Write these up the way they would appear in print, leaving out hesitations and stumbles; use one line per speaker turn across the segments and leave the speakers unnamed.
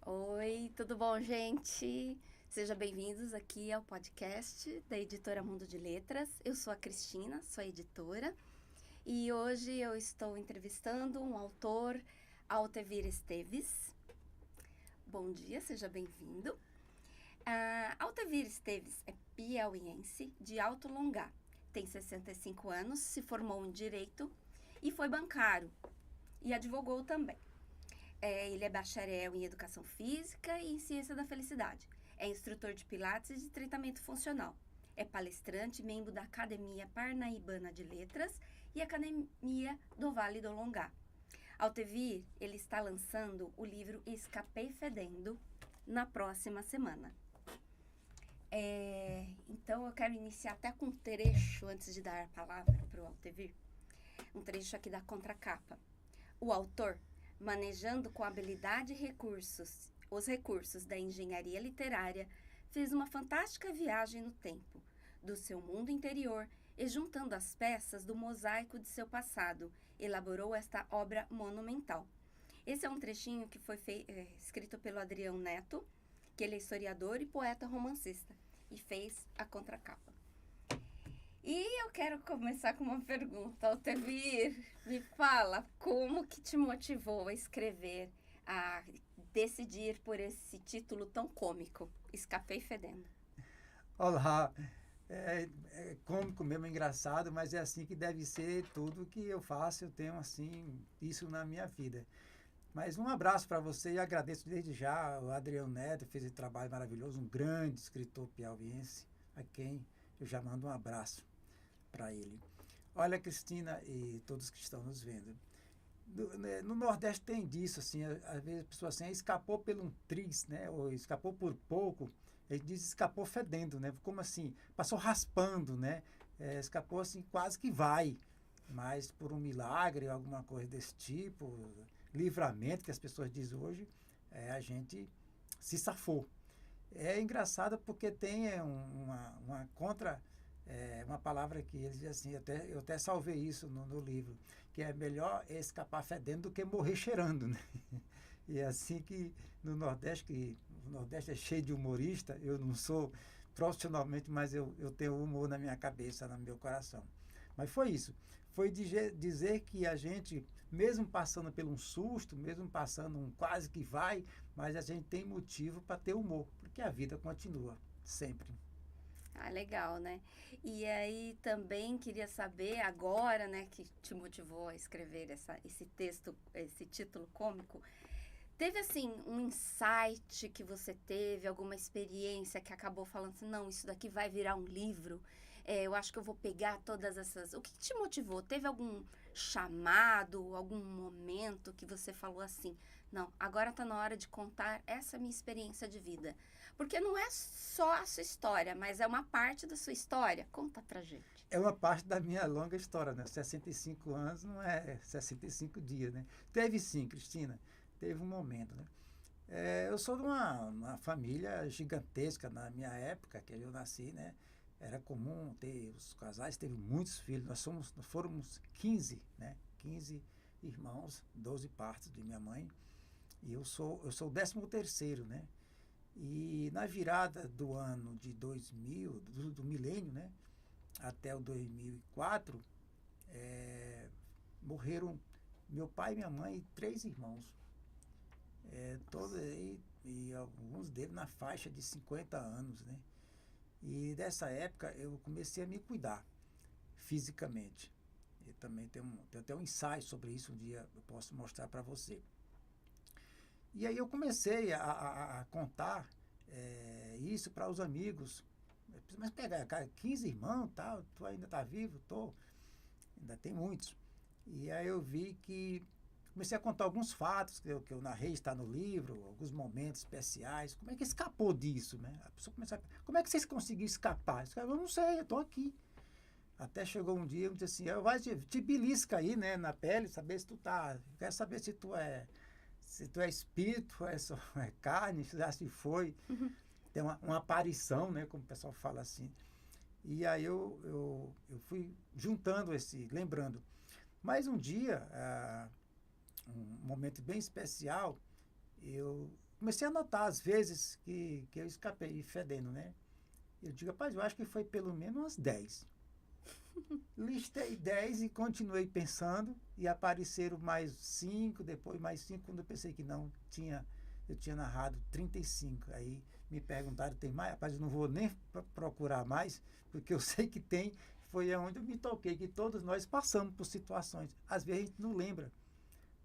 Oi, tudo bom, gente? Sejam bem-vindos aqui ao podcast da editora Mundo de Letras. Eu sou a Cristina, sou a editora, e hoje eu estou entrevistando um autor, Altevir Esteves. Bom dia, seja bem-vindo. Altevir Esteves é piauiense de Alto Longá, tem 65 anos, se formou em Direito e foi bancário e advogou também. Ele é bacharel em Educação Física e em Ciência da Felicidade. É instrutor de Pilates e de tratamento funcional. É palestrante, membro da Academia Parnaibana de Letras e Academia do Vale do Longá. Altevir, ele está lançando o livro Escapei Fedendo na próxima semana. Então, eu quero iniciar até com um trecho, antes de dar a palavra para o Altevir. Um trecho aqui da contracapa. O autor, manejando com habilidade os recursos da engenharia literária, fez uma fantástica viagem no tempo, do seu mundo interior, e juntando as peças do mosaico de seu passado, elaborou esta obra monumental. Esse é um trechinho que foi escrito pelo Adrião Neto, que ele é historiador e poeta romancista, e fez a contracapa. E eu quero começar com uma pergunta. Altevir, me fala, como que te motivou a escrever, a decidir por esse título tão cômico, Escapei Fedendo?
Olá, é cômico mesmo, é engraçado, mas é assim que deve ser tudo que eu faço, eu tenho assim, isso na minha vida. Mas um abraço para você e agradeço desde já, o Adriano Neto fez esse trabalho maravilhoso, um grande escritor piauiense, a quem eu já mando um abraço para ele. Olha, Cristina e todos que estão nos vendo, no Nordeste tem disso, assim, às vezes a pessoa assim, escapou por um triz, né, ou escapou por pouco, ele diz escapou fedendo, né, como assim, passou raspando, né, escapou assim, quase que vai, mas por um milagre, alguma coisa desse tipo, livramento que as pessoas dizem hoje, a gente se safou. É engraçado porque tem uma contra uma palavra que eles dizem assim, eu até salvei isso no livro, que é melhor escapar fedendo do que morrer cheirando, né? E é assim que no Nordeste, que o Nordeste é cheio de humorista, eu não sou profissionalmente, mas eu tenho humor na minha cabeça, no meu coração. Mas foi isso. Foi dizer que a gente, mesmo passando por um susto, mesmo passando um quase que vai, mas a gente tem motivo para ter humor, porque a vida continua, sempre.
Ah, legal, né? E aí também queria saber agora, né, que te motivou a escrever esse texto, esse título cômico. Teve assim um insight que você teve, alguma experiência que acabou falando assim, não, isso daqui vai virar um livro. Eu acho que eu vou pegar todas essas. O que te motivou? Teve algum chamado, algum momento que você falou assim, não, agora está na hora de contar essa minha experiência de vida? Porque não é só a sua história, mas é uma parte da sua história. Conta pra gente.
É uma parte da minha longa história, né? 65 anos não é 65 dias, né? Teve sim, Cristina, teve um momento, né? Eu sou de uma família gigantesca na minha época, que eu nasci, né? Era comum ter, os casais teve muitos filhos, nós fomos 15, né? 15 irmãos, 12 partos de minha mãe, e eu sou o 13º, né? E na virada do ano de 2000, do milênio, né? Até o 2004, morreram meu pai, minha mãe e 3 irmãos. E alguns deles na faixa de 50 anos, né? E dessa época eu comecei a me cuidar fisicamente. E também tem até um ensaio sobre isso, um dia eu posso mostrar para você. E aí eu comecei a contar isso para os amigos. Mas pega, cara, 15 irmãos, tal, tu ainda está vivo? Tô. Ainda tem muitos. E aí eu vi que comecei a contar alguns fatos que eu narrei, está no livro, alguns momentos especiais. Como é que escapou disso, né? A pessoa começa como é que vocês conseguiram escapar? Eu não sei, eu estou aqui. Até chegou um dia, eu disse assim, vai te belisca aí, né, na pele, saber se tu tá, quero saber se tu é espírito, é carne, já se foi. Tem uma aparição, né, como o pessoal fala assim. E aí eu fui juntando lembrando. Mas um dia, um momento bem especial, eu comecei a notar as vezes que eu escapei fedendo, né? Eu digo, rapaz, eu acho que foi pelo menos umas 10. Listei 10 e continuei pensando, e apareceram mais 5, depois mais 5, quando eu pensei que não, eu tinha narrado 35. Aí me perguntaram, tem mais? Rapaz, eu não vou nem procurar mais, porque eu sei que tem. Foi onde eu me toquei, que todos nós passamos por situações. Às vezes a gente não lembra,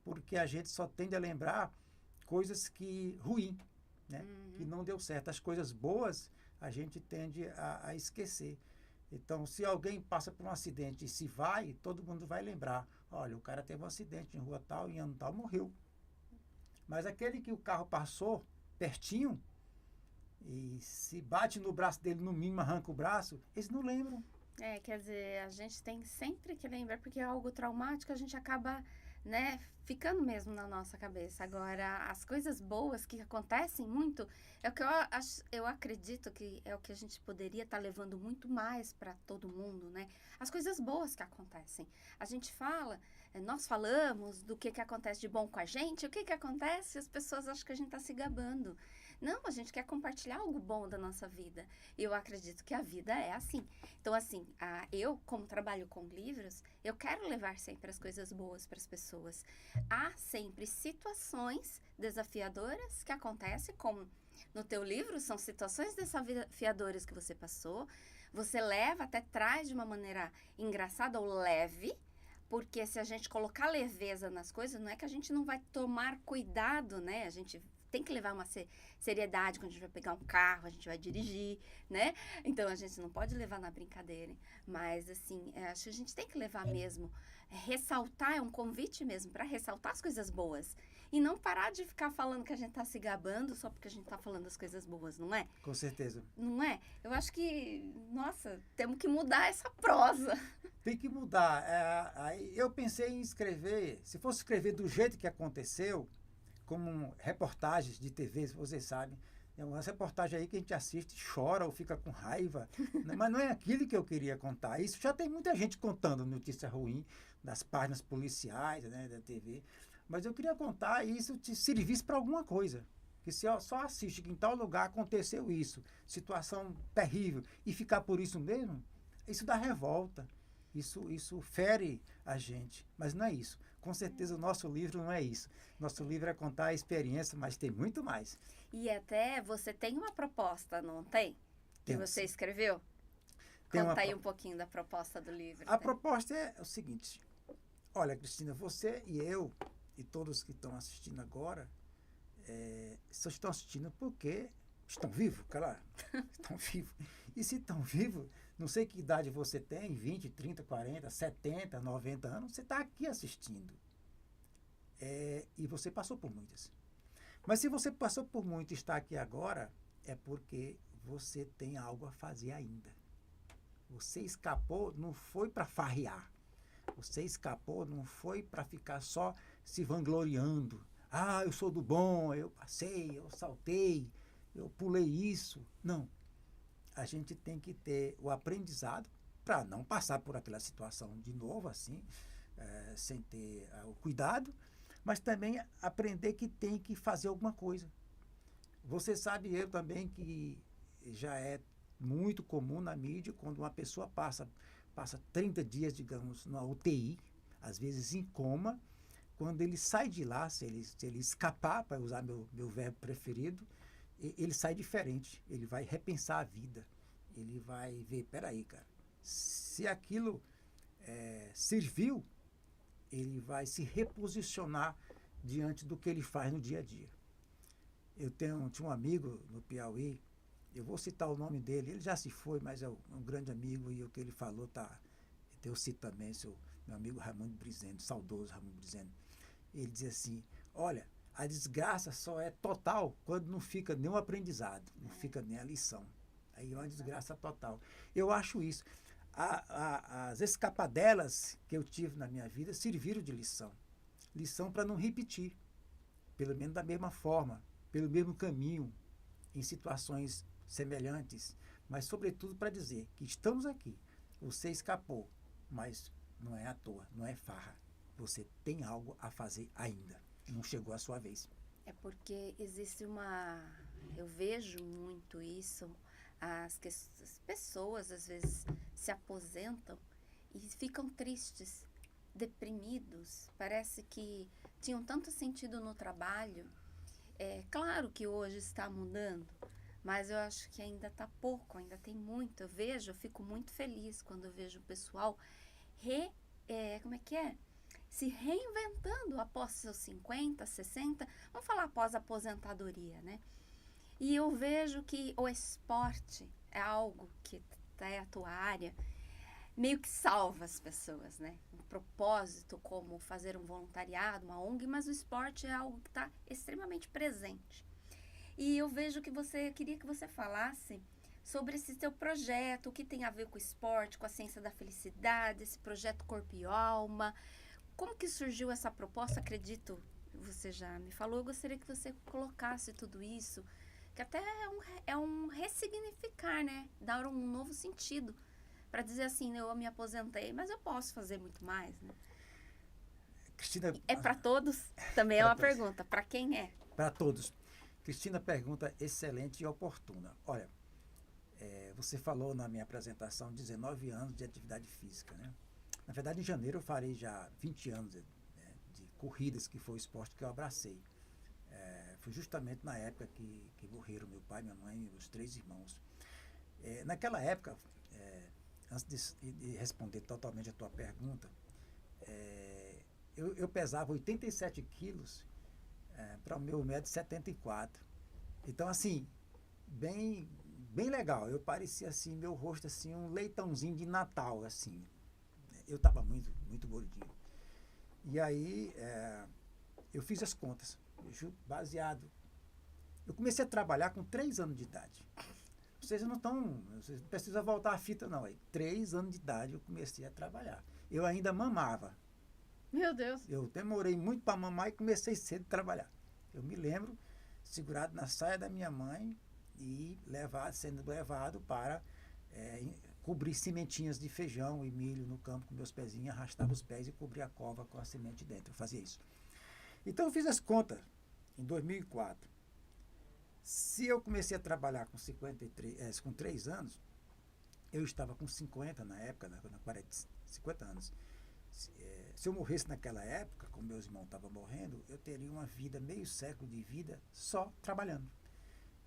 porque a gente só tende a lembrar coisas que ruim, né? Que não deu certo. As coisas boas a gente tende a esquecer. Então, se alguém passa por um acidente e se vai, todo mundo vai lembrar. Olha, o cara teve um acidente em rua tal, em ano tal, morreu. Mas aquele que o carro passou pertinho e se bate no braço dele, no mínimo arranca o braço, eles não lembram.
Quer dizer, a gente tem sempre que lembrar, porque é algo traumático, a gente acaba, né, ficando mesmo na nossa cabeça. Agora, as coisas boas que acontecem muito, é o que eu acredito que é o que a gente poderia estar levando muito mais para todo mundo, né? As coisas boas que acontecem. A gente fala, nós falamos do que acontece de bom com a gente, o que acontece? As pessoas acham que a gente está se gabando. Não, a gente quer compartilhar algo bom da nossa vida. E eu acredito que a vida é assim. Então, assim, eu, como trabalho com livros, eu quero levar sempre as coisas boas para as pessoas. Há sempre situações desafiadoras que acontecem, como no teu livro, são situações desafiadoras que você passou. Você leva, até traz de uma maneira engraçada ou leve, porque se a gente colocar leveza nas coisas, não é que a gente não vai tomar cuidado, né? A gente tem que levar uma seriedade quando a gente vai pegar um carro, a gente vai dirigir, né? Então, a gente não pode levar na brincadeira. Mas, assim, acho que a gente tem que levar mesmo. Ressaltar, é um convite mesmo para ressaltar as coisas boas. E não parar de ficar falando que a gente tá se gabando só porque a gente tá falando as coisas boas, não é?
Com certeza.
Não é? Eu acho que, nossa, temos que mudar essa prosa.
Tem que mudar. Aí eu pensei em escrever, se fosse escrever do jeito que aconteceu, como reportagens de TV, vocês sabem. Tem umas reportagens aí que a gente assiste, chora ou fica com raiva, né? Mas não é aquilo que eu queria contar. Isso já tem muita gente contando notícia ruim das páginas policiais, né, da TV. Mas eu queria contar e isso te servisse para alguma coisa. Que se só assiste que em tal lugar aconteceu isso, situação terrível, e ficar por isso mesmo, isso dá revolta. Isso fere a gente. Mas não é isso. Com certeza o nosso livro não é isso. Nosso livro é contar a experiência, mas tem muito mais.
E até você tem uma proposta, não tem? Que você escreveu? Conta aí um pouquinho da proposta do livro.
A proposta é o seguinte. Olha, Cristina, você e eu, e todos que estão assistindo agora, só estão assistindo porque estão vivos, claro. Estão vivos. E se estão vivos, não sei que idade você tem, 20, 30, 40, 70, 90 anos, você está aqui assistindo. E você passou por muitas. Mas se você passou por muito e está aqui agora, é porque você tem algo a fazer ainda. Você escapou, não foi para farrear. Você escapou, não foi para ficar só se vangloriando. Ah, eu sou do bom, eu passei, eu saltei, eu pulei isso. Não. A gente tem que ter o aprendizado para não passar por aquela situação de novo, assim, sem ter o cuidado, mas também aprender que tem que fazer alguma coisa. Você sabe, eu também, que já é muito comum na mídia, quando uma pessoa passa 30 dias, digamos, na UTI, às vezes em coma, quando ele sai de lá, se ele escapar, para usar meu verbo preferido, ele sai diferente, ele vai repensar a vida, ele vai ver, peraí, cara, se aquilo serviu, ele vai se reposicionar diante do que ele faz no dia a dia. Eu tinha um amigo no Piauí, eu vou citar o nome dele, ele já se foi, mas é um grande amigo, e o que ele falou eu cito também, meu amigo Raimundo Brizendo, saudoso Raimundo Brizendo. Ele dizia assim, olha, a desgraça só é total quando não fica nem o aprendizado, não fica nem a lição. Aí é uma desgraça total. Eu acho isso. As escapadelas que eu tive na minha vida serviram de lição. Lição para não repetir, pelo menos da mesma forma, pelo mesmo caminho, em situações semelhantes, mas sobretudo para dizer que estamos aqui. Você escapou, mas não é à toa, não é farra. Você tem algo a fazer ainda. Não chegou a sua vez.
É porque existe uma... Eu vejo muito isso, as pessoas às vezes se aposentam e ficam tristes, deprimidos. Parece que tinham tanto sentido no trabalho. É claro que hoje está mudando, mas eu acho que ainda está pouco, ainda tem muito. Eu fico muito feliz quando eu vejo o pessoal como é que é? Se reinventando após seus 50, 60, vamos falar após a aposentadoria, né? E eu vejo que o esporte é algo que é a tua área, meio que salva as pessoas, né? Um propósito como fazer um voluntariado, uma ONG, mas o esporte é algo que está extremamente presente. E eu vejo que queria que você falasse sobre esse seu projeto, o que tem a ver com o esporte, com a ciência da felicidade, esse projeto Corpo e Alma. Como que surgiu essa proposta? Acredito, você já me falou, eu gostaria que você colocasse tudo isso, que até é um ressignificar, né? Dar um novo sentido, para dizer assim, eu me aposentei, mas eu posso fazer muito mais, né?
Cristina,
É para todos? Também é uma pergunta. Para quem é?
para todos. Cristina, pergunta excelente e oportuna. Olha, você falou na minha apresentação 19 anos de atividade física, né? Na verdade, em janeiro eu farei já 20 anos de corridas, que foi o esporte que eu abracei. Foi justamente na época que morreram meu pai, minha mãe e os 3 irmãos. Naquela época, antes de responder totalmente a tua pergunta, eu pesava 87 quilos para o meu 1,74 m. Então, assim, bem legal. Eu parecia assim, meu rosto assim, um leitãozinho de Natal, assim. Eu estava muito gordinho. E aí, eu fiz as contas, baseado. Eu comecei a trabalhar com 3 anos de idade. Vocês não precisam voltar a fita não. Aí, 3 anos de idade eu comecei a trabalhar. Eu ainda mamava.
Meu Deus!
Eu demorei muito para mamar e comecei cedo a trabalhar. Eu me lembro, segurado na saia da minha mãe e sendo levado para cobrir sementinhas de feijão e milho no campo com meus pezinhos, arrastava os pés e cobria a cova com a semente dentro. Eu fazia isso. Então eu fiz as contas em 2004. Se eu comecei a trabalhar com 3 anos, eu estava com 50 na época, na 50 anos. Se eu morresse naquela época, como meus irmãos estavam morrendo, eu teria uma vida, meio século de vida, só trabalhando.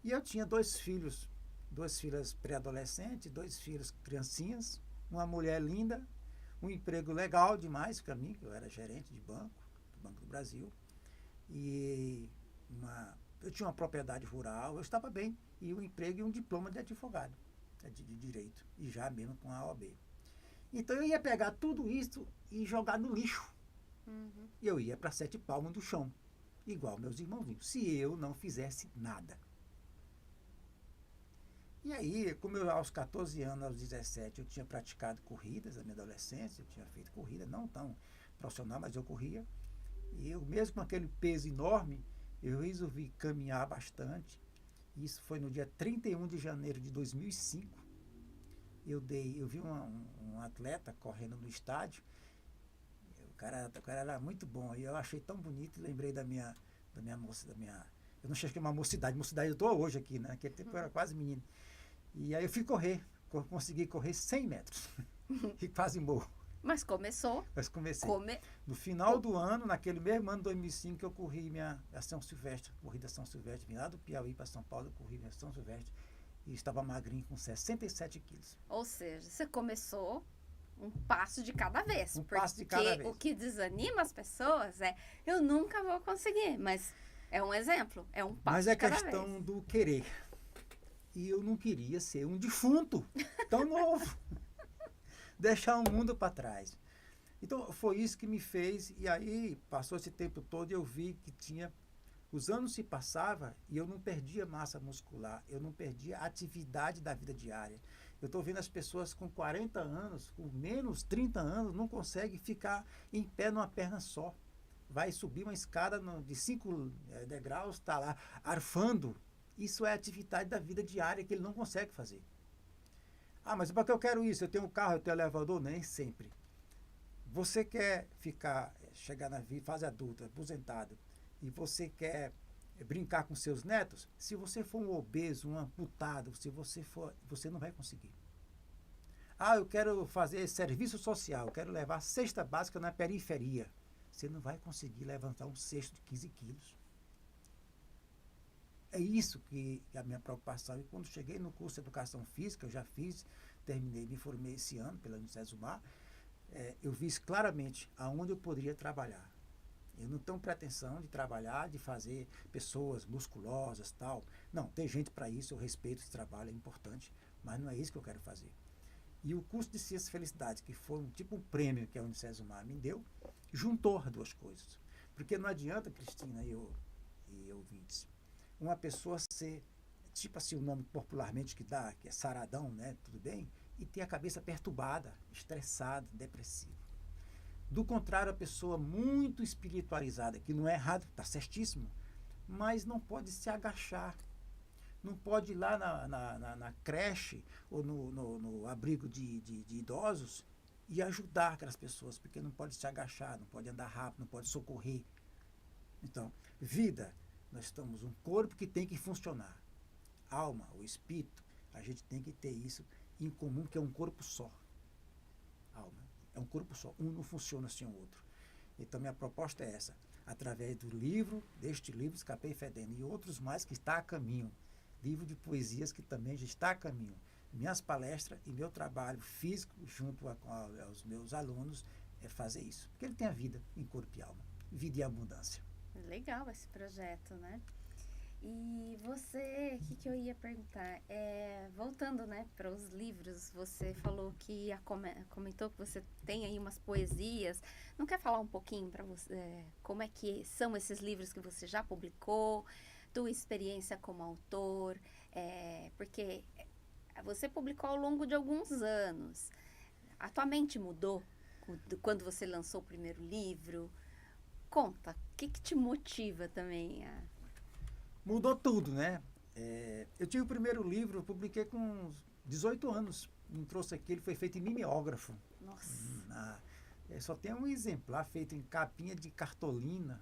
E eu tinha 2 filhos, 2 filhas pré-adolescentes, 2 filhos criancinhas, uma mulher linda, um emprego legal demais para mim, que eu era gerente de banco, do Banco do Brasil, e eu tinha uma propriedade rural, eu estava bem, e um emprego e um diploma de advogado, de direito, e já mesmo com a OAB. Então eu ia pegar tudo isso e jogar no lixo.
Uhum.
E eu ia para 7 palmos do chão, igual meus irmãozinhos, se eu não fizesse nada. E aí, como eu aos 14 anos, aos 17, eu tinha praticado corridas na minha adolescência, eu tinha feito corrida, não tão profissional, mas eu corria. E eu, mesmo com aquele peso enorme, eu resolvi caminhar bastante. Isso foi no dia 31 de janeiro de 2005. Eu vi um atleta correndo no estádio. O cara era muito bom. E eu achei tão bonito, lembrei da minha moça, eu não cheguei a uma mocidade eu estou hoje aqui, né? Naquele tempo eu era quase menino. E aí eu fui consegui correr 100 metros. E quase morro.
Mas começou.
Mas comecei. No final do ano, naquele mesmo ano, 2005, eu corri minha São Silvestre, corrida São Silvestre, vim lá do Piauí para São Paulo, eu corri minha São Silvestre e estava magrinho com 67 quilos.
Ou seja, você começou um passo de cada vez.
Passo de cada vez.
O que desanima as pessoas eu nunca vou conseguir, mas é um exemplo, é um passo de cada vez.
Mas é questão do querer. E eu não queria ser um defunto tão novo. Deixar o mundo para trás. Então, foi isso que me fez, e aí passou esse tempo todo e eu vi que os anos se passavam e eu não perdia massa muscular, eu não perdia a atividade da vida diária. Eu estou vendo as pessoas com 40 anos, com menos 30 anos, não conseguem ficar em pé numa perna só. Vai subir uma escada de 5 degraus, está lá arfando. Isso é atividade da vida diária que ele não consegue fazer. Ah, mas para que eu quero isso? Eu tenho um carro, eu tenho um elevador? Nem sempre. Você quer chegar na fase adulta, aposentado, e você quer brincar com seus netos, se você for um obeso, um amputado, você não vai conseguir. Ah, eu quero fazer serviço social, eu quero levar cesta básica na periferia. Você não vai conseguir levantar um cesto de 15 quilos. É isso que é a minha preocupação. E quando cheguei no curso de Educação Física, eu já fiz, terminei, me formei esse ano pela Unicesumar, eu vi claramente aonde eu poderia trabalhar. Eu não tenho pretensão de trabalhar, de fazer pessoas musculosas, tal. Não, tem gente para isso, eu respeito esse trabalho, é importante, mas não é isso que eu quero fazer. E o curso de Ciência e Felicidade, que foi um prêmio que a Unicesumar me deu, juntou as duas coisas. Porque não adianta, Cristina e ouvintes, uma pessoa ser, tipo assim, o nome popularmente que dá, que é saradão, né, tudo bem, e ter a cabeça perturbada, estressada, depressiva. Do contrário, a pessoa muito espiritualizada, que não é errado, está certíssimo, mas não pode se agachar, não pode ir lá na creche ou no abrigo de idosos e ajudar aquelas pessoas, porque não pode se agachar, não pode andar rápido, não pode socorrer. Então, vida, nós estamos um corpo que tem que funcionar. Alma, o espírito, a gente tem que ter isso em comum, que é um corpo só. Alma, é um corpo só, um não funciona sem o outro. Então, minha proposta é essa, através do livro, deste livro, Escapei Fedendo, e outros mais que está a caminho, livro de poesias que também já está a caminho. Minhas palestras e meu trabalho físico junto aos meus alunos é fazer isso. Porque ele tem a vida em corpo e alma. Vida e abundância.
Legal esse projeto, né? E você, o que eu ia perguntar? Voltando, né, para os livros, você falou que comentou que você tem aí umas poesias. Não quer falar um pouquinho para você como é que são esses livros que você já publicou, tua experiência como autor? Porque você publicou ao longo de alguns anos. A tua mente mudou quando você lançou o primeiro livro? Conta, o que te motiva também
Mudou tudo, né? Eu tive o primeiro livro, eu publiquei com 18 anos. Me trouxe aqui, ele foi feito em mimeógrafo.
Nossa.
Só tem um exemplar feito em capinha de cartolina.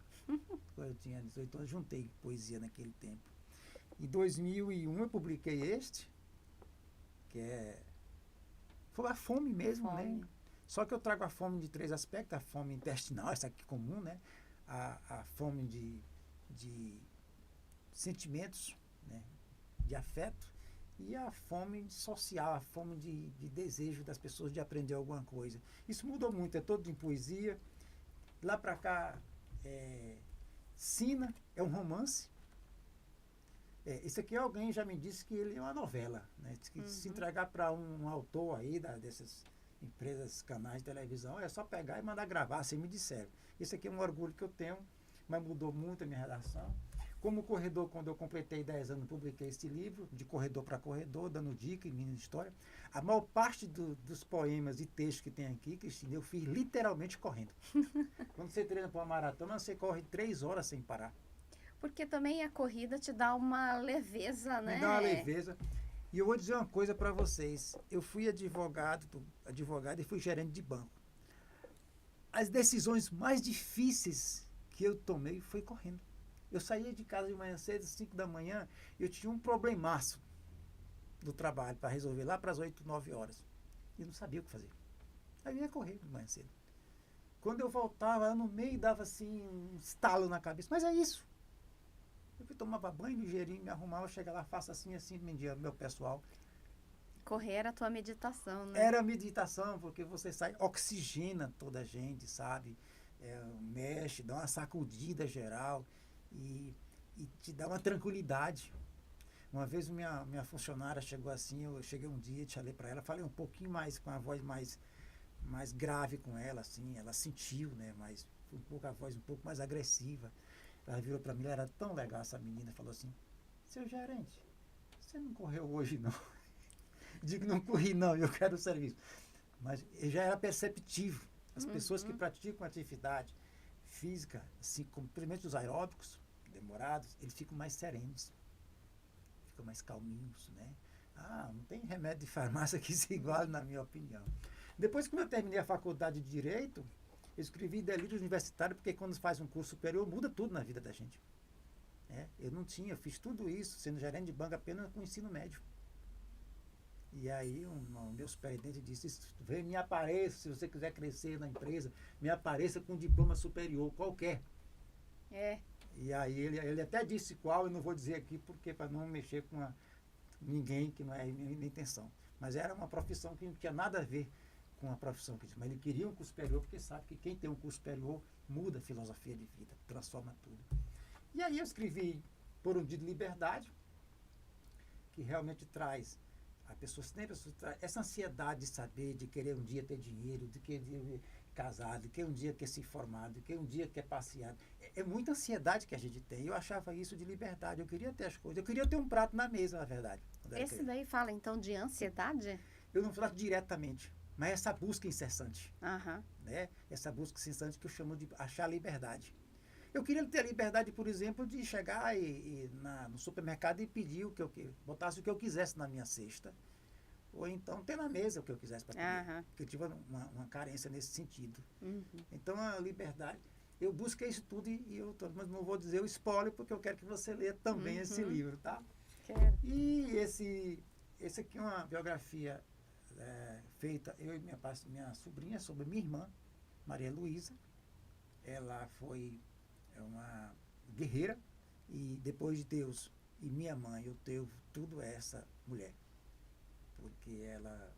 Quando eu tinha 18 anos, juntei poesia naquele tempo. Em 2001 eu publiquei este, foi a fome mesmo, né? Só que eu trago a fome de 3 aspectos: a fome intestinal, essa aqui comum, né? A fome de sentimentos, né? De afeto, e a fome social, a fome de desejo das pessoas de aprender alguma coisa. Isso mudou muito, é todo em poesia. Lá para cá, Sina é um romance. Isso aqui alguém já me disse que ele é uma novela, né? Se entregar para um autor aí dessas empresas, canais de televisão, é só pegar e mandar gravar, assim me disseram. Isso aqui é um orgulho que eu tenho, mas mudou muito a minha redação. Como corredor, quando eu completei 10 anos, publiquei esse livro, de corredor para corredor, dando dica e mini história. A maior parte dos poemas e textos que tem aqui, Cristina, eu fiz literalmente correndo. Quando você treina para uma maratona, você corre 3 horas sem parar.
Porque também a corrida te dá uma leveza, né?
Me dá uma leveza. E eu vou dizer uma coisa para vocês. Eu fui advogado e fui gerente de banco. As decisões mais difíceis que eu tomei foi correndo. Eu saía de casa de manhã cedo, 5 da manhã, eu tinha um problemaço do trabalho para resolver lá para as 8, 9 horas. E não sabia o que fazer. Aí eu ia correr de manhã cedo. Quando eu voltava, no meio dava assim um estalo na cabeça. Mas é isso. Eu fui tomava banho ligeirinho, me arrumava, chegava lá, faço assim, mendia meu pessoal.
Correr era a tua meditação, né?
Era meditação, porque você sai, oxigena toda a gente, sabe? Mexe, dá uma sacudida geral e te dá uma tranquilidade. Uma vez minha funcionária chegou assim, eu cheguei um dia, falei para ela, falei um pouquinho mais, com a voz mais grave com ela, assim, ela sentiu, né? Mas a voz um pouco mais agressiva. Ela virou para mim, ela era tão legal, essa menina, falou assim: seu gerente, você não correu hoje não? Digo, não corri não, eu quero o serviço. Mas já era perceptível. As pessoas que praticam atividade física, assim, como principalmente os aeróbicos, demorados, eles ficam mais serenos, ficam mais calminhos, né? Não tem remédio de farmácia que se iguale, na minha opinião. Depois, quando eu terminei a faculdade de Direito, eu escrevi delírio universitário, porque quando faz um curso superior, muda tudo na vida da gente. Eu não tinha, eu fiz tudo isso, sendo gerente de banco apenas com ensino médio. E aí o meu superintendente disse, vem, me apareça, se você quiser crescer na empresa, me apareça com um diploma superior, qualquer.
É.
E aí ele até disse qual, eu não vou dizer aqui, porque para não mexer com ninguém, que não é minha intenção. Mas era uma profissão que não tinha nada a ver com a profissão que tinha. Mas ele queria um curso superior, porque sabe que quem tem um curso superior muda a filosofia de vida, transforma tudo. E aí eu escrevi Por um Dia de Liberdade, que realmente traz a pessoa, sempre essa ansiedade de saber, de querer um dia ter dinheiro, de querer casar, de querer um dia quer se formar, de querer um dia quer passear. É muita ansiedade que a gente tem. Eu achava isso de liberdade. Eu queria ter as coisas. Eu queria ter um prato na mesa, na verdade.
Esse daí fala, então, de ansiedade?
Eu não falo diretamente, mas essa busca incessante.
Aham.
Né? Essa busca incessante que eu chamo de achar liberdade. Eu queria ter a liberdade, por exemplo, de chegar no supermercado e pedir botasse o que eu quisesse na minha cesta. Ou então ter na mesa o que eu quisesse para comer.
Aham.
Porque eu tive uma carência nesse sentido.
Uhum.
Então, a liberdade... Eu busquei isso tudo mas não vou dizer o spoiler, porque eu quero que você leia também esse livro, tá?
Quero.
E esse aqui é uma biografia feita, eu e minha sobrinha, sobre minha irmã, Maria Luísa. Ela foi uma guerreira, e depois de Deus e minha mãe, eu tenho tudo essa mulher. Porque ela,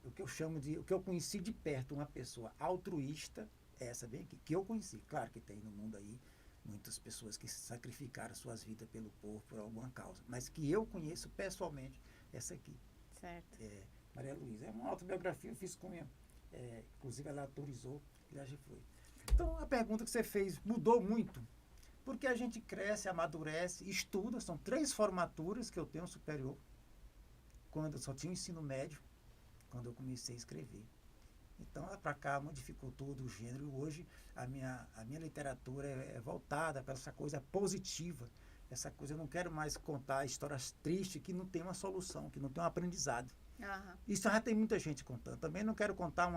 o que eu conheci de perto, uma pessoa altruísta, essa bem aqui, que eu conheci. Claro que tem no mundo aí muitas pessoas que sacrificaram suas vidas pelo povo, por alguma causa, mas que eu conheço pessoalmente, essa aqui.
Certo.
Maria Luísa. É uma autobiografia, eu fiz com ela. Inclusive ela autorizou, e já foi. Então, a pergunta que você fez mudou muito, porque a gente cresce, amadurece, estuda. São 3 formaturas que eu tenho superior, quando eu só tinha ensino médio, quando eu comecei a escrever. Então, para cá modificou todo o gênero. Hoje, a minha literatura é voltada para essa coisa positiva. Essa coisa, eu não quero mais contar histórias tristes que não tem uma solução, que não tem um aprendizado.
Aham.
Isso já tem muita gente contando. Também não quero contar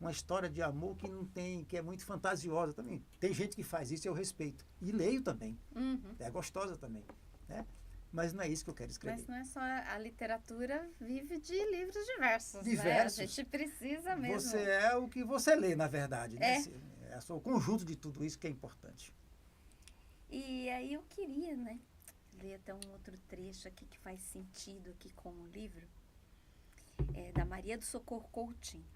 uma história de amor que não tem, que é muito fantasiosa também. Tem gente que faz isso e eu respeito. E leio também.
Uhum.
É gostosa também. Né? Mas não é isso que eu quero escrever.
Mas não é só a literatura, vive de livros diversos,
Diversos.
Né? A gente precisa mesmo.
Você é o que você lê, na verdade. Né? É o conjunto de tudo isso que é importante.
E aí eu queria, né, ler até um outro trecho aqui que faz sentido aqui com o livro. É da Maria do Socorro Coutinho.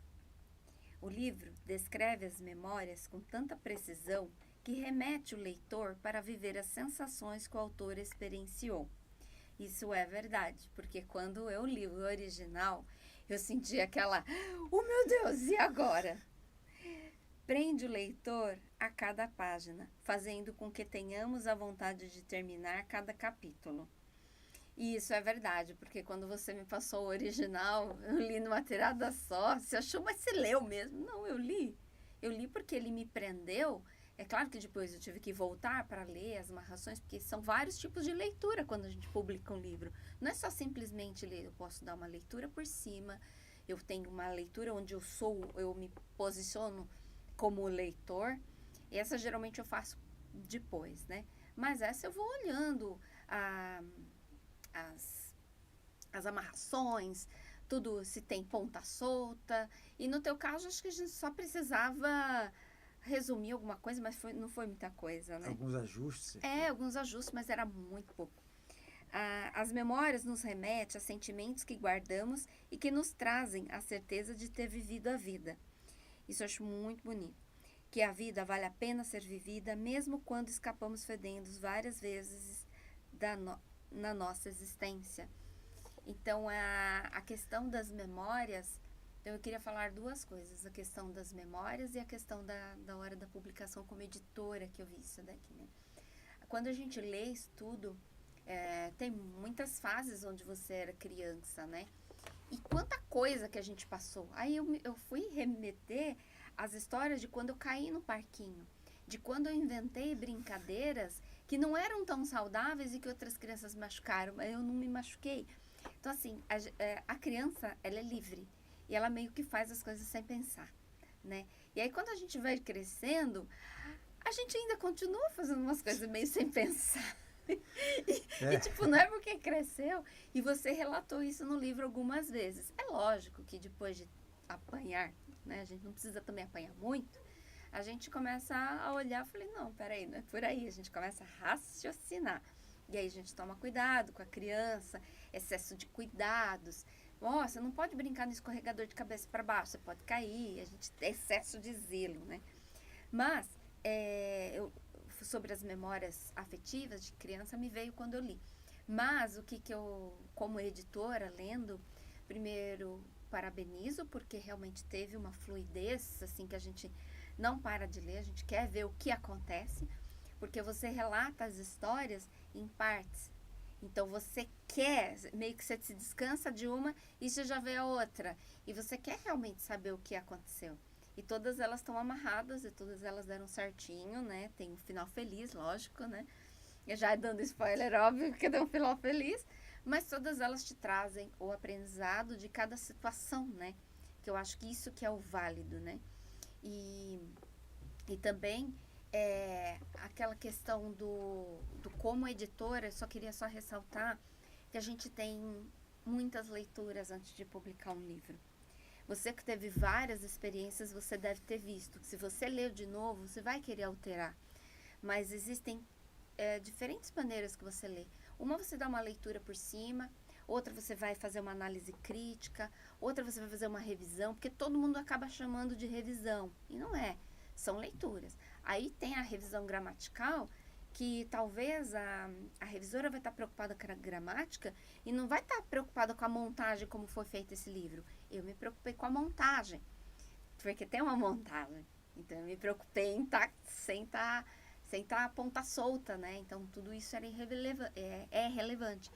O livro descreve as memórias com tanta precisão que remete o leitor para viver as sensações que o autor experienciou. Isso é verdade, porque quando eu li o original, eu senti aquela, oh meu Deus, e agora? Prende o leitor a cada página, fazendo com que tenhamos a vontade de terminar cada capítulo. E isso é verdade, porque quando você me passou o original, eu li numa tirada só, você achou, mas você leu mesmo? Não, eu li. Eu li porque ele me prendeu. É claro que depois eu tive que voltar para ler as amarrações, porque são vários tipos de leitura quando a gente publica um livro. Não é só simplesmente ler, eu posso dar uma leitura por cima, eu tenho uma leitura onde eu me posiciono como leitor, e essa geralmente eu faço depois, né? Mas essa eu vou olhando as amarrações, tudo, se tem ponta solta, e no teu caso acho que a gente só precisava resumir alguma coisa, mas não foi muita coisa, né?
Alguns ajustes.
Alguns ajustes, mas era muito pouco. As memórias nos remetem a sentimentos que guardamos e que nos trazem a certeza de ter vivido a vida. Isso eu acho muito bonito. Que a vida vale a pena ser vivida, mesmo quando escapamos fedendo várias vezes na nossa existência. Então, a questão das memórias... Então, eu queria falar 2 coisas. A questão das memórias e a questão da hora da publicação como editora, que eu vi isso daqui, né? Quando a gente lê isso tudo, tem muitas fases onde você era criança, né? E quanta coisa que a gente passou. Aí eu fui remeter as histórias de quando eu caí no parquinho, de quando eu inventei brincadeiras que não eram tão saudáveis e que outras crianças machucaram, mas eu não me machuquei. Então, assim, a criança, ela é livre. E ela meio que faz as coisas sem pensar, né? E aí, quando a gente vai crescendo, a gente ainda continua fazendo umas coisas meio sem pensar. E, tipo, não é porque cresceu. E você relatou isso no livro algumas vezes. É lógico que depois de apanhar, né? A gente não precisa também apanhar muito. A gente começa a olhar, falei, não, peraí, não é por aí. A gente começa a raciocinar. E aí a gente toma cuidado com a criança, excesso de cuidados. Ó, você não pode brincar no escorregador de cabeça para baixo, você pode cair. A gente tem excesso de zelo, né? Mas, sobre as memórias afetivas de criança, me veio quando eu li. Mas o que eu, como editora, lendo, primeiro parabenizo, porque realmente teve uma fluidez, assim, que a gente não para de ler, a gente quer ver o que acontece, porque você relata as histórias em partes. Então você quer, meio que você se descansa de uma e você já vê a outra. E você quer realmente saber o que aconteceu. E todas elas estão amarradas e todas elas deram certinho, né? Tem um final feliz, lógico, né? Eu já dando spoiler, óbvio que deu um final feliz. Mas todas elas te trazem o aprendizado de cada situação, né? Que eu acho que isso que é o válido, né? E também aquela questão do como editora, eu só queria só ressaltar que a gente tem muitas leituras antes de publicar um livro. Você que teve várias experiências, você deve ter visto. Se você leu de novo, você vai querer alterar. Mas existem diferentes maneiras que você lê. Uma você dá uma leitura por cima, outra você vai fazer uma análise crítica, outra você vai fazer uma revisão, porque todo mundo acaba chamando de revisão. E não é. São leituras. Aí tem a revisão gramatical, que talvez a revisora vai estar preocupada com a gramática e não vai estar preocupada com a montagem, como foi feito esse livro. Eu me preocupei com a montagem, porque tem uma montagem. Então, eu me preocupei em sem estar a ponta solta, né? Então, tudo isso era relevante.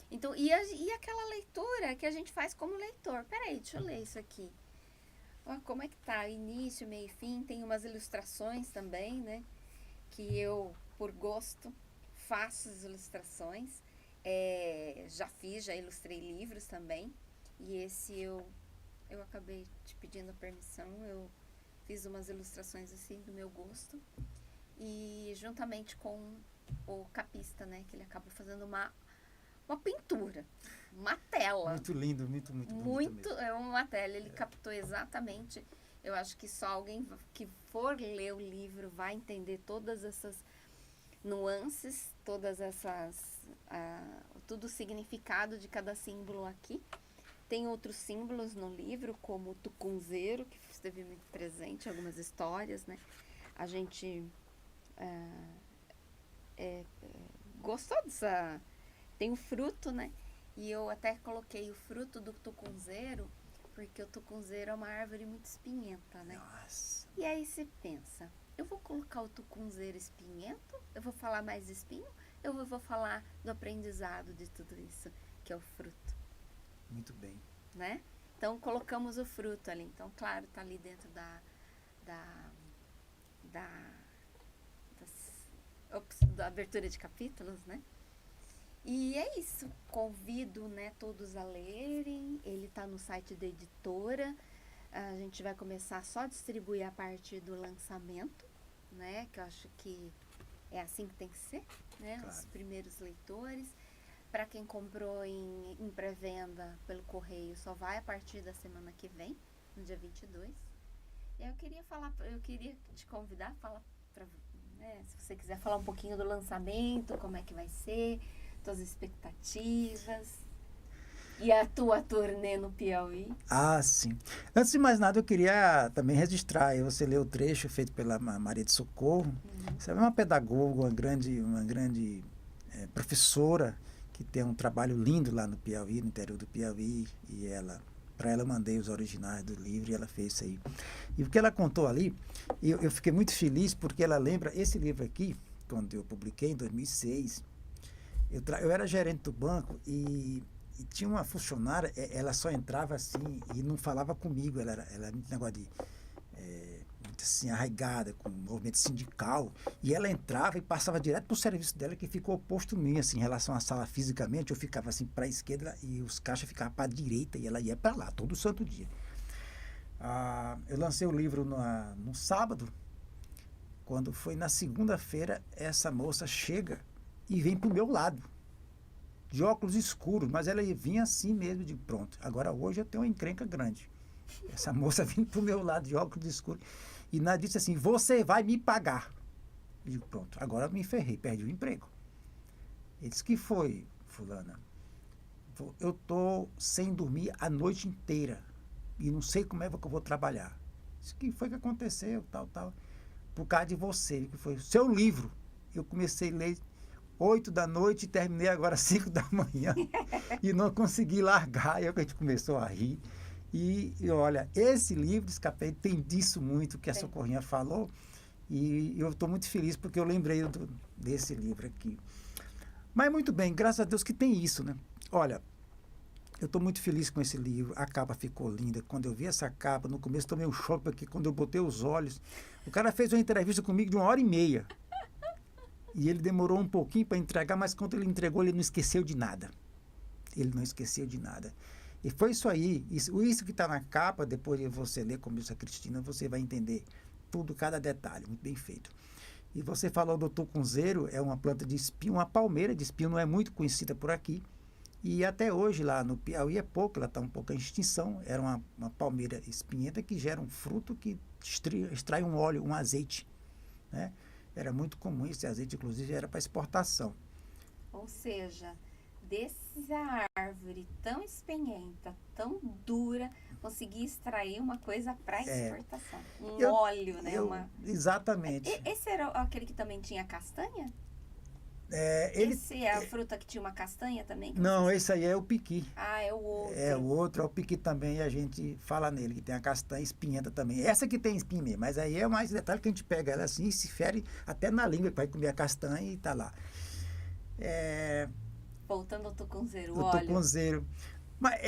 Então, e aquela leitura que a gente faz como leitor? Peraí, deixa eu ler isso aqui. Ó, como é que tá? Início, meio e fim. Tem umas ilustrações também, né? Que eu, por gosto, faço as ilustrações. Já ilustrei livros também. E esse eu acabei te pedindo permissão. Eu fiz umas ilustrações assim do meu gosto. E juntamente com o capista, né? Que ele acaba fazendo uma pintura, uma tela.
Muito lindo, muito bonito mesmo.
É uma tela, ele captou exatamente. Eu acho que só alguém que for ler o livro vai entender todas essas nuances, tudo o significado de cada símbolo aqui. Tem outros símbolos no livro, como o tucunzeiro, que esteve muito presente em algumas histórias, né? A gente gostou dessa... Tem o fruto, né? E eu até coloquei o fruto do tucunzeiro, porque o tucunzeiro é uma árvore muito espinhenta, né?
Nossa.
E aí você pensa, eu vou colocar o tucunzeiro espinhento? Eu vou falar mais espinho? Eu vou falar do aprendizado de tudo isso, que é o fruto.
Muito bem.
Né? Então, colocamos o fruto ali. Então, claro, tá ali dentro da abertura de capítulos, né? E é isso, convido, né, todos a lerem, ele está no site da editora, a gente vai começar só a distribuir a partir do lançamento, né, que eu acho que é assim que tem que ser, né, claro. Os primeiros leitores. Para quem comprou em pré-venda pelo correio, só vai a partir da semana que vem, no dia 22. E eu queria te convidar, né, se você quiser falar um pouquinho do lançamento, como é que vai ser, tuas expectativas e a tua turnê no Piauí.
Ah, sim. Antes de mais nada, eu queria também registrar. Você leu o trecho feito pela Maria de Socorro. Você é uma pedagoga, uma grande professora que tem um trabalho lindo lá no Piauí, no interior do Piauí. E para ela eu mandei os originais do livro e ela fez isso aí. E o que ela contou ali, eu fiquei muito feliz porque ela lembra esse livro aqui, quando eu publiquei em 2006. Eu era gerente do banco e tinha uma funcionária, ela só entrava assim e não falava comigo, ela era muito negócio de muito assim, arraigada, com movimento sindical, e ela entrava e passava direto para o serviço dela, que ficou oposto a mim, assim, em relação à sala fisicamente, eu ficava assim para a esquerda e os caixas ficavam para a direita e ela ia para lá, todo santo dia. Eu lancei o livro no sábado, quando foi na segunda-feira, essa moça chega e vem pro meu lado, de óculos escuros, mas ela vinha assim mesmo, de pronto. Agora hoje eu tenho uma encrenca grande. Essa moça vindo pro meu lado de óculos escuros e ela disse assim, você vai me pagar. E pronto, agora eu me ferrei, perdi o emprego. Ele disse, que foi, fulana? Eu tô sem dormir a noite inteira e não sei como é que eu vou trabalhar. Disse, que foi que aconteceu, tal. Por causa de você, que foi o seu livro. Eu comecei a ler 8 da noite e terminei agora 5 da manhã e não consegui largar. E aí a gente começou a rir. E olha, esse livro, Escapei, tem disso muito que a Socorrinha falou. E eu estou muito feliz porque eu lembrei desse livro aqui. Mas muito bem, graças a Deus que tem isso, né? Olha, eu estou muito feliz com esse livro. A capa ficou linda. Quando eu vi essa capa, no começo tomei um choque, porque quando eu botei os olhos... O cara fez uma entrevista comigo de 1h30. E ele demorou um pouquinho para entregar, mas quando ele entregou, ele não esqueceu de nada. Ele não esqueceu de nada. E foi isso aí. Isso que está na capa, depois de você ler, como disse a Cristina, você vai entender tudo, cada detalhe. Muito bem feito. E você falou do tucunzeiro, é uma planta de espinho, uma palmeira de espinho, não é muito conhecida por aqui. E até hoje, lá no Piauí, é pouco, ela está um pouco em extinção. Era uma palmeira espinhenta que gera um fruto que extrai um óleo, um azeite, né? Era muito comum esse azeite, inclusive era para exportação.
Ou seja, dessa árvore tão espinhenta, tão dura, conseguir extrair uma coisa para exportação. Óleo, né?
Exatamente.
Esse era aquele que também tinha castanha? Esse é a fruta que tinha uma castanha também?
Não, esse aí é o piqui.
Ah, é o outro.
É o outro, é o piqui também, e a gente fala nele, que tem a castanha espinhenta também. Essa que tem espinho mesmo, mas aí é mais detalhe que a gente pega ela assim e se fere até na língua, vai comer a castanha e tá lá.
Voltando ao tucunzeiro,
o óleo. Tucunzeiro. Mas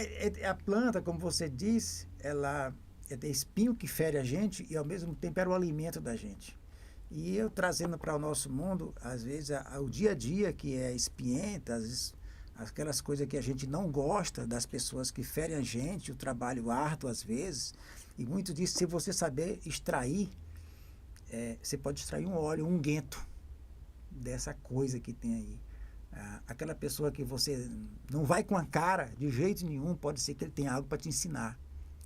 a planta, como você disse, ela é espinho que fere a gente e ao mesmo tempo era o alimento da gente. E eu trazendo para o nosso mundo, às vezes, o dia a dia que é espinhenta, aquelas coisas que a gente não gosta das pessoas que ferem a gente, o trabalho árduo às vezes, e muito disso, se você saber extrair, você pode extrair um óleo, um unguento dessa coisa que tem aí. Aquela pessoa que você não vai com a cara de jeito nenhum, pode ser que ele tenha algo para te ensinar.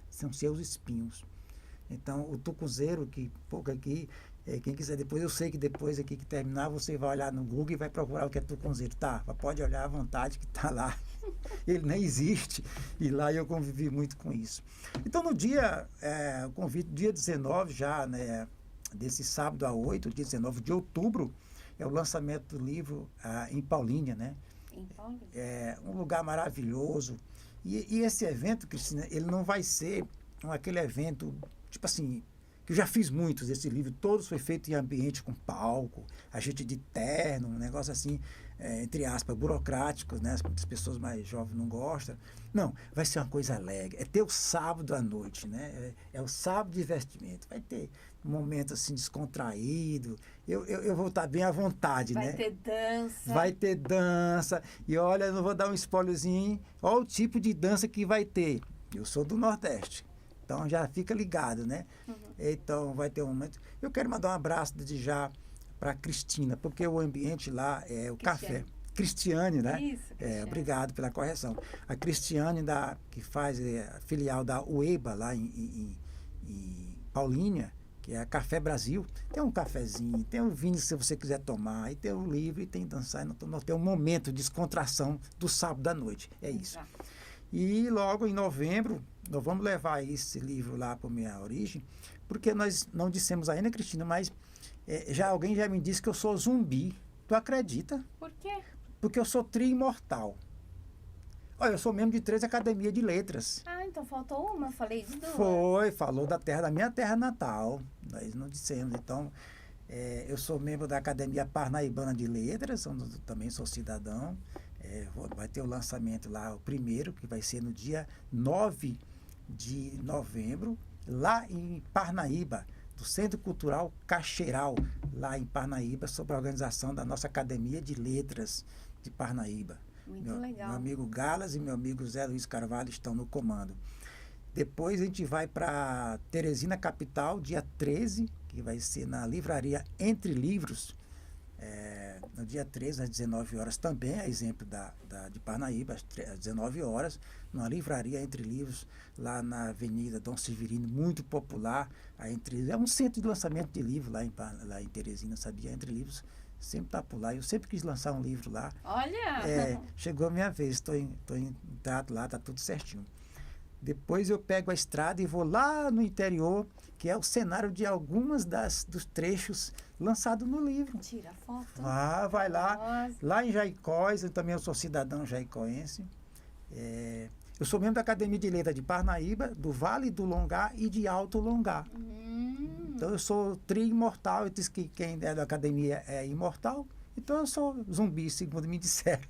São seus espinhos. Então, o tucunzeiro, que pouco aqui, quem quiser depois, eu sei que depois aqui que terminar, você vai olhar no Google e vai procurar o que é tucunzeiro. Tá, pode olhar à vontade que está lá. Ele nem existe. E lá eu convivi muito com isso. Então, no dia, eu convido, dia 19 já, né, desse sábado a 8, dia 19 de outubro, é o lançamento do livro em Paulínia, né?
Em Paulínia.
É um lugar maravilhoso. E esse evento, Cristina, ele não vai ser aquele evento, tipo assim, que eu já fiz muitos desse livro, todos foi feito em ambiente com palco, a gente de terno, um negócio assim, entre aspas, burocráticos, né? As pessoas mais jovens não gostam. Não, vai ser uma coisa alegre. É ter o sábado à noite, né? É o sábado de vestimento. Vai ter um momento assim descontraído. Eu vou estar bem à vontade, né?
Vai ter dança.
Vai ter dança. E olha, eu não vou dar um spoilerzinho. Olha o tipo de dança que vai ter. Eu sou do Nordeste. Então já fica ligado, né? Uhum. Então vai ter um momento. Eu quero mandar um abraço desde já para a Cristina, porque o ambiente lá é o café. Cristiane, né?
Isso,
obrigado pela correção. A Cristiane, que faz a filial da UEBA lá em Paulínia, que é a Café Brasil. Tem um cafezinho, tem um vinho se você quiser tomar, e tem um livro, e tem dançar, e tem um momento de descontração do sábado à noite. É isso.
Exato.
E logo em novembro, nós vamos levar esse livro lá para a Minha Origem, porque nós não dissemos ainda, Cristina, mas alguém já me disse que eu sou zumbi. Tu acredita?
Por quê?
Porque eu sou tri-imortal. Olha, eu sou membro de 3 academias de letras.
Ah, então faltou uma, eu falei de 2.
Falou da minha terra natal. Nós não dissemos. Então, eu sou membro da Academia Parnaibana de Letras, onde também sou cidadão. Vai ter o lançamento lá, o primeiro, que vai ser no dia 9 de novembro, lá em Parnaíba, do Centro Cultural Caxeiral, lá em Parnaíba, sob a organização da nossa Academia de Letras de Parnaíba.
Muito legal.
Meu amigo Galas e meu amigo Zé Luiz Carvalho estão no comando. Depois a gente vai para Teresina Capital, dia 13, que vai ser na livraria Entre Livros, No dia 13, às 19 horas, também é exemplo de Parnaíba, às 19 horas, numa livraria Entre Livros, lá na Avenida Dom Severino, muito popular. É um centro de lançamento de livro lá em Teresina, sabia? Entre Livros sempre está por lá. Eu sempre quis lançar um livro lá.
Olha!
Chegou a minha vez, estou em contato lá, está tudo certinho. Depois eu pego a estrada e vou lá no interior, que é o cenário de algumas dos trechos lançados no livro.
Tira foto.
Vai lá.
Nossa.
Lá em Jaicós, eu também sou cidadão jaicoense. Eu sou membro da Academia de Letras de Parnaíba, do Vale do Longá e de Alto Longá. Então eu sou tri-imortal, eu disse que quem é da academia é imortal. Então eu sou zumbi, segundo me disseram.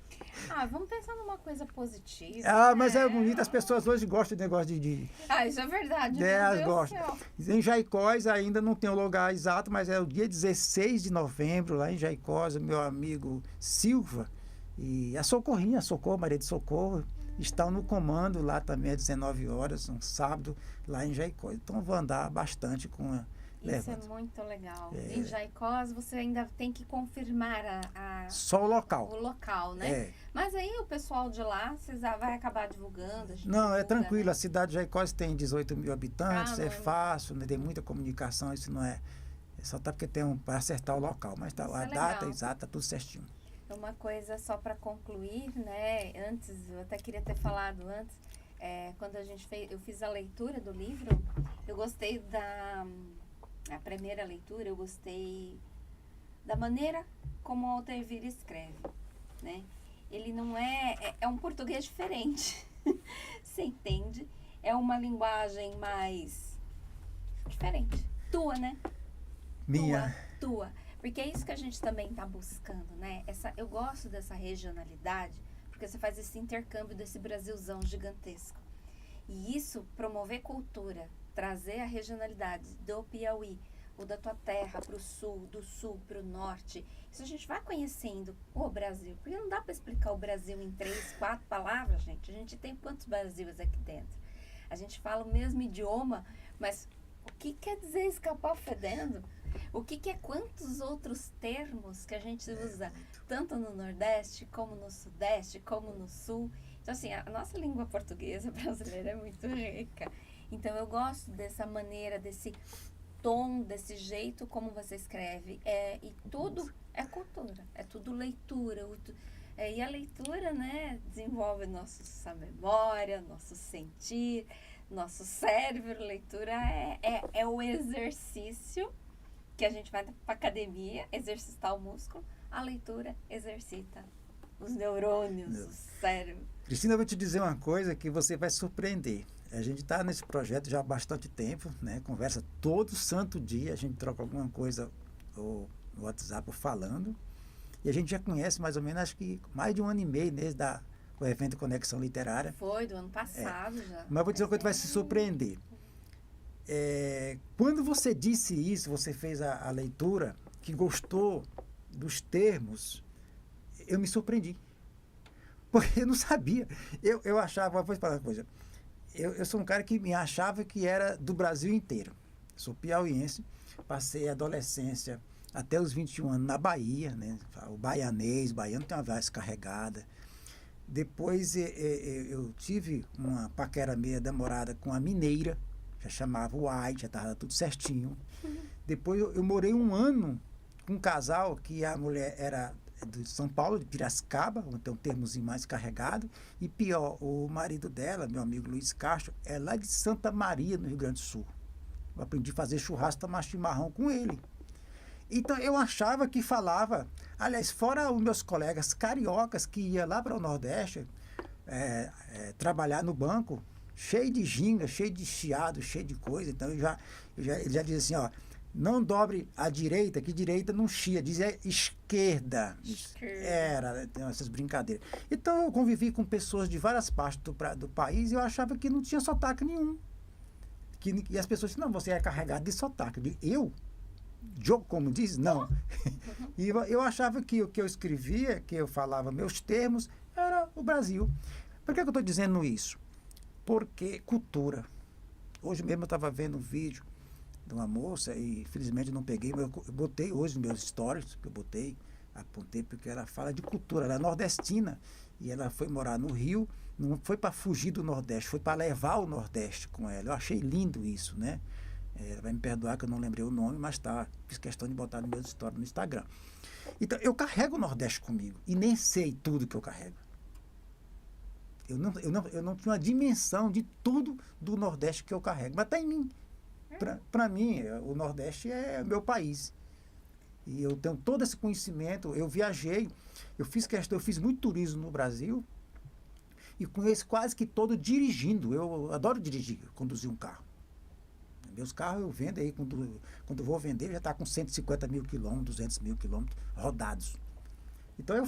Vamos pensar numa coisa positiva.
Mas é bonito, as pessoas hoje gostam do negócio de...
Isso é verdade.
Elas gostam. Em Jaicós ainda não tem o lugar exato, mas é o dia 16 de novembro, lá em Jaicós, o meu amigo Silva e a Socorro, Maria de Socorro, estão no comando lá também às 19 horas, um sábado, lá em Jaicós. Então vou andar bastante com a...
Isso é muito legal. Em Jaicós, você ainda tem que confirmar
só o local.
O local, né? Mas aí o pessoal de lá, vocês vai acabar divulgando?
Não, é tranquilo.
Né?
A cidade de Jaicós tem 18 mil habitantes, é fácil, né? Tem muita comunicação, isso não é... Só tá porque tem para acertar o local, mas tá, a data exata, tudo certinho.
Uma coisa só para concluir, né? Antes, eu até queria ter falado antes, quando eu fiz a leitura do livro, eu gostei a primeira leitura, eu gostei da maneira como o Walter Vieira escreve, né? Ele não é um português diferente, você entende? É uma linguagem mais diferente, tua, né?
Minha.
Tua. Porque é isso que a gente também está buscando, né? Eu gosto dessa regionalidade, porque você faz esse intercâmbio desse Brasilzão gigantesco. E isso, promover cultura, trazer a regionalidade do Piauí, ou da tua terra para o sul, do sul para o norte. Isso a gente vai conhecendo o Brasil. Porque não dá para explicar o Brasil em 3, 4 palavras, gente. A gente tem quantos Brasis aqui dentro? A gente fala o mesmo idioma, mas o que quer dizer escapar fedendo? O que é quantos outros termos que a gente usa, tanto no Nordeste, como no Sudeste, como no Sul. Então, assim, a nossa língua portuguesa brasileira é muito rica. Então, eu gosto dessa maneira, desse tom, desse jeito como você escreve. E tudo é cultura, é tudo leitura. E a leitura, né, desenvolve nossa memória, nosso sentir, nosso cérebro. Leitura é o exercício que a gente vai para a academia exercitar o músculo. A leitura exercita os neurônios, o cérebro.
Cristina, eu vou te dizer uma coisa que você vai surpreender. A gente está nesse projeto já há bastante tempo, né? Conversa todo santo dia, a gente troca alguma coisa no WhatsApp falando. E a gente já conhece mais ou menos, acho que mais de 1 ano e meio desde o evento Conexão Literária.
Foi, do ano passado já.
Mas eu vou dizer uma coisa que vai se surpreender. Quando você disse isso, você fez a leitura, que gostou dos termos, eu me surpreendi. Porque eu não sabia. Eu achava, vou falar uma coisa, eu sou um cara que me achava que era do Brasil inteiro. Sou piauiense, passei a adolescência até os 21 anos na Bahia, né? O baiano tem uma voz carregada. Depois eu tive uma paquera meia demorada com a mineira, já chamava White, já estava tudo certinho. Depois eu morei 1 ano com um casal que a mulher era de São Paulo, de Piracicaba, então termozinho mais carregado, e pior, o marido dela, meu amigo Luiz Castro, é lá de Santa Maria, no Rio Grande do Sul. Eu aprendi a fazer churrasco, tomar chimarrão com ele. Então eu achava que falava, aliás, fora os meus colegas cariocas que iam lá para o Nordeste trabalhar no banco, cheio de ginga, cheio de chiado, cheio de coisa. Então ele já diz assim, ó, não dobre à direita, que direita não chia, diz esquerda. Tem essas brincadeiras. Então eu convivi com pessoas de várias partes do país e eu achava que não tinha sotaque nenhum. E as pessoas diziam, não, você é carregado de sotaque. Eu? Como diz? Não. E eu achava que o que eu escrevia, que eu falava meus termos, era o Brasil. Por que eu estou dizendo isso? Porque cultura. Hoje mesmo eu estava vendo um vídeo de uma moça, e infelizmente eu não peguei, mas eu botei hoje nos meus stories, que eu botei Apontei porque ela fala de cultura, ela é nordestina e ela foi morar no Rio, não foi para fugir do Nordeste, foi para levar o Nordeste com ela. Eu achei lindo isso, né? Ela vai me perdoar que eu não lembrei o nome, mas fiz questão de botar no meu story no Instagram. Então, eu carrego o Nordeste comigo e nem sei tudo que eu carrego. Eu não tinha uma dimensão de tudo do Nordeste que eu carrego, mas está em mim. Para mim, o Nordeste é o meu país. E eu tenho todo esse conhecimento. Eu viajei, eu fiz muito turismo no Brasil e conheço quase que todo dirigindo. Eu adoro dirigir, conduzir um carro. Meus carros eu vendo aí, quando vou vender, já está com 150 mil quilômetros, 200 mil quilômetros rodados. Então eu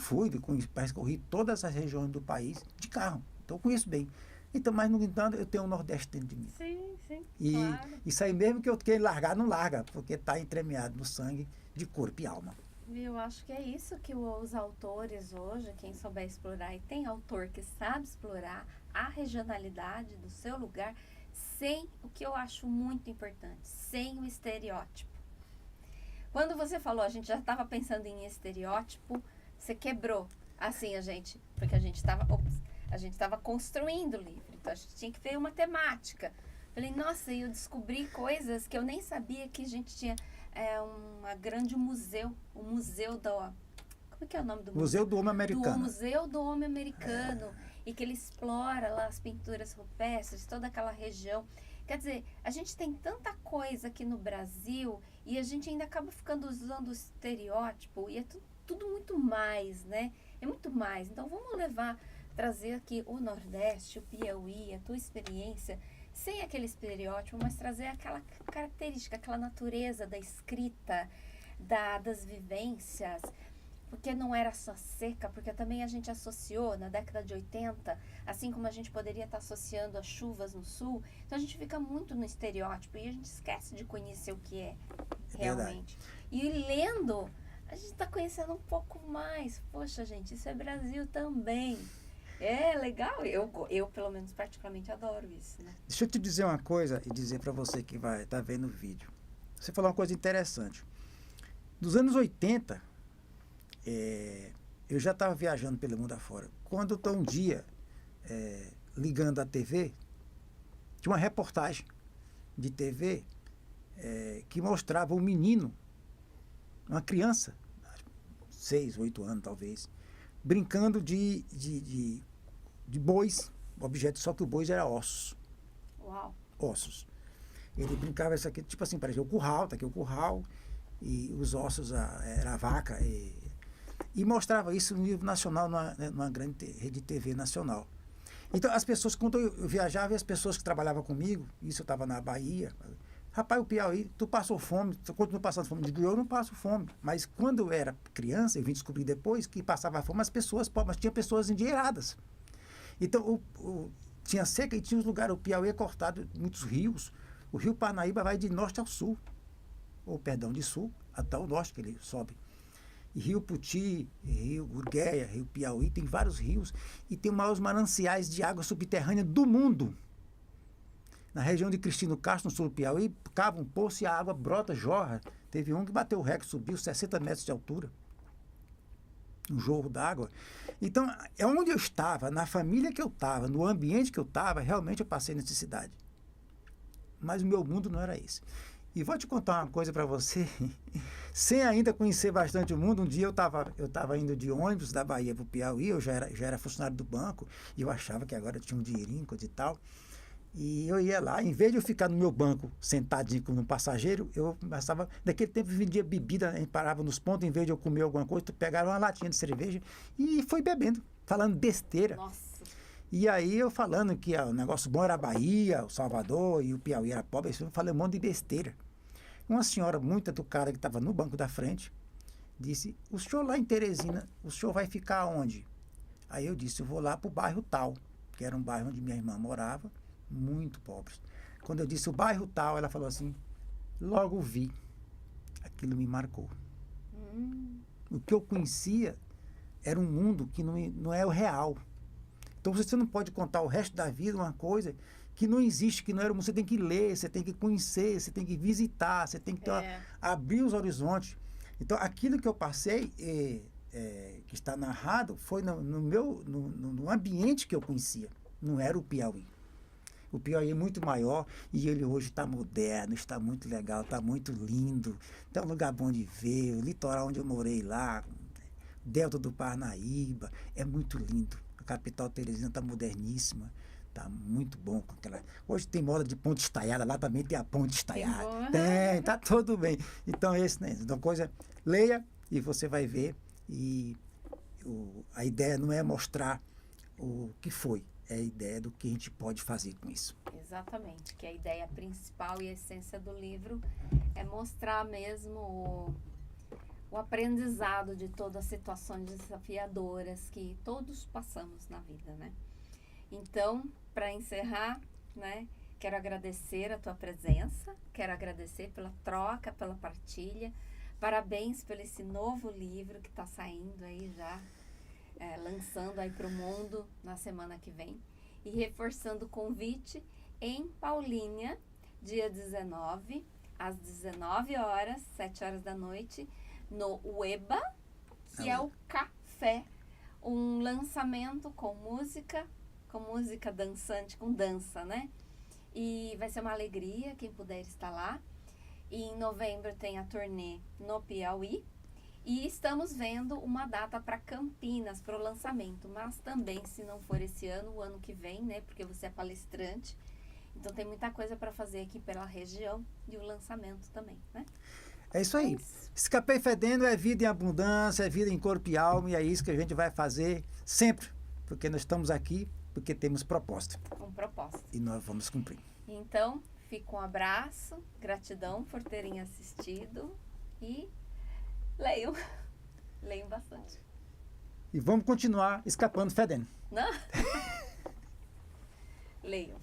percorri todas as regiões do país de carro. Então eu conheço bem. Então, mas, no entanto, eu tenho um Nordeste dentro de mim.
Sim,
E
claro.
isso aí mesmo que eu queira largar, não larga, porque está entremeado no sangue de corpo e alma.
Eu acho que é isso que os autores hoje, quem souber explorar, e tem autor que sabe explorar a regionalidade do seu lugar, sem o que eu acho muito importante, sem o estereótipo. Quando você falou, a gente já estava pensando em estereótipo, você quebrou, assim, porque a gente estava construindo o livro, então a gente tinha que ver uma temática. Falei, nossa, e eu descobri coisas que eu nem sabia que a gente tinha um grande museu, o museu da... Como é que é o nome do museu?
Museu do Homem Americano.
Do Museu do Homem Americano, e que ele explora lá as pinturas rupestres, toda aquela região. Quer dizer, a gente tem tanta coisa aqui no Brasil e a gente ainda acaba ficando usando o estereótipo e é tudo muito mais, né? É muito mais. Então vamos trazer aqui o Nordeste, o Piauí, a tua experiência, sem aquele estereótipo, mas trazer aquela característica, aquela natureza da escrita, das vivências, porque não era só seca, porque também a gente associou na década de 80, assim como a gente poderia estar associando as chuvas no sul, então a gente fica muito no estereótipo e a gente esquece de conhecer o que é realmente. E lendo, a gente está conhecendo um pouco mais. Poxa, gente, isso é Brasil também. É legal, eu pelo menos particularmente adoro isso, né?
Deixa eu te dizer uma coisa e dizer para você que vai estar vendo o vídeo. Você falou uma coisa interessante. Nos anos 80, eu já estava viajando pelo mundo afora. Quando eu estou um dia ligando a TV, tinha uma reportagem de TV que mostrava um menino, uma criança, 6, 8 anos talvez, brincando de bois, objetos, só que o bois era ossos.
Uau!
Ossos. Ele brincava isso aqui, tipo assim, parecia o curral, tá aqui o curral, e os ossos era a vaca, e mostrava isso no nível nacional, numa grande rede de TV nacional. Então, as pessoas, quando eu viajava, as pessoas que trabalhavam comigo, isso eu estava na Bahia, rapaz, o Piauí, tu passou fome, tu continua passando fome. Eu digo, eu não passo fome. Mas quando eu era criança, eu vim descobrir depois que passava fome as pessoas pobres, mas tinha pessoas endinheiradas. Então, tinha seca e tinha os lugares, o Piauí é cortado, muitos rios. O rio Parnaíba vai de norte ao sul, de sul até o norte que ele sobe. E Rio Puti, Rio Gurgueia, Rio Piauí, tem vários rios e tem os maiores mananciais de água subterrânea do mundo. Na região de Cristino Castro, no sul do Piauí, cava um poço e a água brota, jorra. Teve um que bateu o recorde, subiu 60 metros de altura. Um jorro d'água. Então, é onde eu estava, na família que eu estava, no ambiente que eu estava, realmente eu passei necessidade. Mas o meu mundo não era esse. E vou te contar uma coisa para você, sem ainda conhecer bastante o mundo. Um dia eu estava indo de ônibus da Bahia para o Piauí, eu já era funcionário do banco, e eu achava que agora eu tinha um dinheirinho, coisa e tal. E eu ia lá, em vez de eu ficar no meu banco sentadinho como um passageiro, eu passava, naquele tempo vendia bebida, a gente parava nos pontos, em vez de eu comer alguma coisa, tu pegava uma latinha de cerveja e fui bebendo, falando besteira.
Nossa.
E aí eu falando que o negócio bom era a Bahia, o Salvador e o Piauí era pobre, eu falei um monte de besteira. Uma senhora muito educada que estava no banco da frente disse, o senhor lá em Teresina, o senhor vai ficar onde? Aí eu disse, eu vou lá para o bairro tal, que era um bairro onde minha irmã morava, muito pobres. Quando eu disse o bairro tal, ela falou assim, logo vi. Aquilo me marcou. O que eu conhecia era um mundo que não é o real. Então você não pode contar o resto da vida uma coisa que não existe, que não era o mundo. Você tem que ler, você tem que conhecer, você tem que visitar, você tem que abrir os horizontes. Então aquilo que eu passei que está narrado foi no ambiente que eu conhecia. Não era o Piauí. O Piauí é muito maior e ele hoje está moderno, está muito legal, está muito lindo. Está um lugar bom de ver. O litoral onde eu morei lá, Delta do Parnaíba, é muito lindo. A capital Teresina está moderníssima. Tá muito bom com aquela. Hoje tem moda de ponte estaiada, lá também tem a ponte estaiada. Tem, tá tudo bem. Então, né? Então, leia e você vai ver. E a ideia não é mostrar o que foi, é a ideia do que a gente pode fazer com isso.
Exatamente, que a ideia principal e a essência do livro é mostrar mesmo o aprendizado de todas as situações desafiadoras que todos passamos na vida, né? Então, para encerrar, né, quero agradecer a tua presença, quero agradecer pela troca, pela partilha. Parabéns por esse novo livro que está saindo aí já, lançando aí para o mundo na semana que vem. E reforçando o convite em Paulínia, dia 19, às 19 horas, 7 horas da noite, no Ueba, que é o café. Um lançamento com música dançante, com dança, né? E vai ser uma alegria quem puder estar lá. E em novembro tem a turnê no Piauí. E estamos vendo uma data para Campinas, para o lançamento. Mas também, se não for esse ano, o ano que vem, né? Porque você é palestrante. Então tem muita coisa para fazer aqui pela região e o lançamento também, né?
É isso aí. Escapei Fedendo é vida em abundância, é vida em corpo e alma. E é isso que a gente vai fazer sempre. Porque nós estamos aqui porque temos propósito.
Um propósito.
E nós vamos cumprir.
Então, fica um abraço, gratidão por terem assistido e leiam. Leiam bastante.
E vamos continuar escapando fedendo.
Não? Leiam.